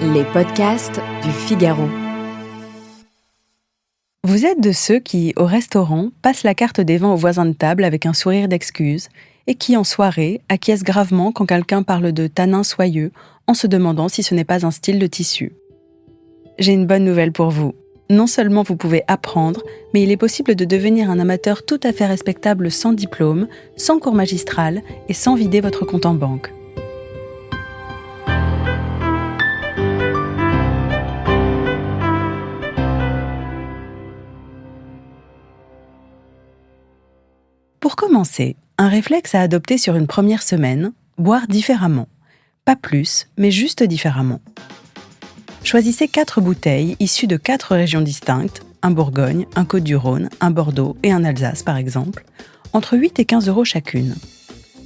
Les podcasts du Figaro. Vous êtes de ceux qui, au restaurant, passent la carte des vins aux voisins de table avec un sourire d'excuse et qui, en soirée, acquiescent gravement quand quelqu'un parle de tanins soyeux en se demandant si ce n'est pas un style de tissu. J'ai une bonne nouvelle pour vous. Non seulement vous pouvez apprendre, mais il est possible de devenir un amateur tout à fait respectable sans diplôme, sans cours magistral et sans vider votre compte en banque. Pour commencer, un réflexe à adopter sur une première semaine, boire différemment. Pas plus, mais juste différemment. Choisissez 4 bouteilles issues de 4 régions distinctes, un Bourgogne, un Côte-du-Rhône, un Bordeaux et un Alsace par exemple, entre 8 et 15 € chacune.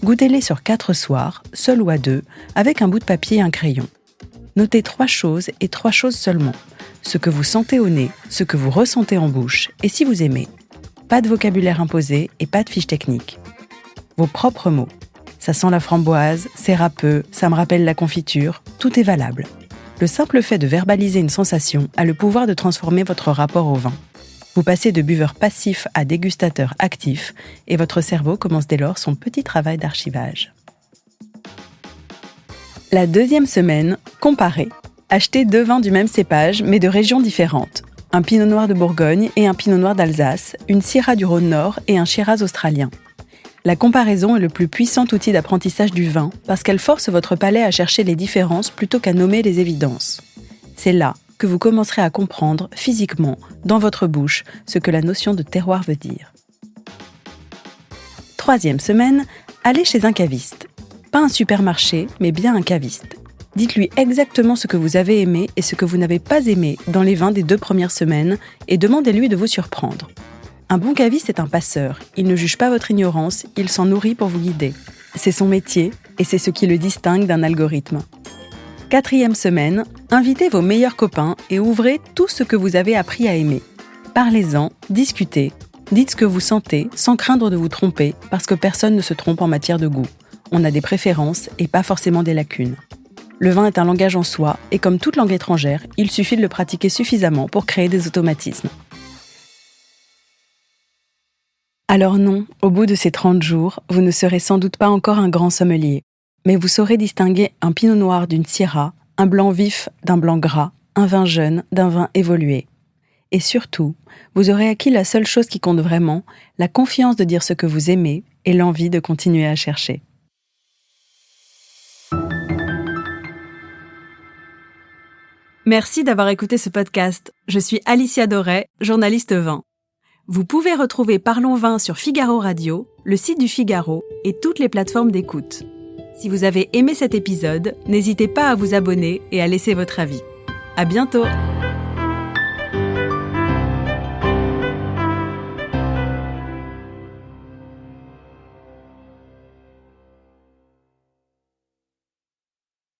Goûtez-les sur 4 soirs, seul ou à deux, avec un bout de papier et un crayon. Notez 3 choses et 3 choses seulement. Ce que vous sentez au nez, ce que vous ressentez en bouche et si vous aimez. Pas de vocabulaire imposé et pas de fiche technique. Vos propres mots. Ça sent la framboise, c'est râpeux, ça me rappelle la confiture, tout est valable. Le simple fait de verbaliser une sensation a le pouvoir de transformer votre rapport au vin. Vous passez de buveur passif à dégustateur actif et votre cerveau commence dès lors son petit travail d'archivage. La deuxième semaine, comparez. Achetez 2 vins du même cépage mais de régions différentes. Un pinot noir de Bourgogne et un pinot noir d'Alsace, une syrah du Rhône-Nord et un shiraz australien. La comparaison est le plus puissant outil d'apprentissage du vin parce qu'elle force votre palais à chercher les différences plutôt qu'à nommer les évidences. C'est là que vous commencerez à comprendre physiquement, dans votre bouche, ce que la notion de terroir veut dire. Troisième semaine, allez chez un caviste. Pas un supermarché, mais bien un caviste. Dites-lui exactement ce que vous avez aimé et ce que vous n'avez pas aimé dans les vins des 2 premières semaines et demandez-lui de vous surprendre. Un bon caviste est un passeur. Il ne juge pas votre ignorance, il s'en nourrit pour vous guider. C'est son métier et c'est ce qui le distingue d'un algorithme. 4e semaine, invitez vos meilleurs copains et ouvrez tout ce que vous avez appris à aimer. Parlez-en, discutez, dites ce que vous sentez sans craindre de vous tromper parce que personne ne se trompe en matière de goût. On a des préférences et pas forcément des lacunes. Le vin est un langage en soi et comme toute langue étrangère, il suffit de le pratiquer suffisamment pour créer des automatismes. Alors non, au bout de ces 30 jours, vous ne serez sans doute pas encore un grand sommelier, mais vous saurez distinguer un pinot noir d'une syrah, un blanc vif d'un blanc gras, un vin jeune d'un vin évolué. Et surtout, vous aurez acquis la seule chose qui compte vraiment, la confiance de dire ce que vous aimez et l'envie de continuer à chercher. Merci d'avoir écouté ce podcast. Je suis Alicia Doré, journaliste vin. Vous pouvez retrouver Parlons Vin sur Figaro Radio, le site du Figaro et toutes les plateformes d'écoute. Si vous avez aimé cet épisode, n'hésitez pas à vous abonner et à laisser votre avis. À bientôt!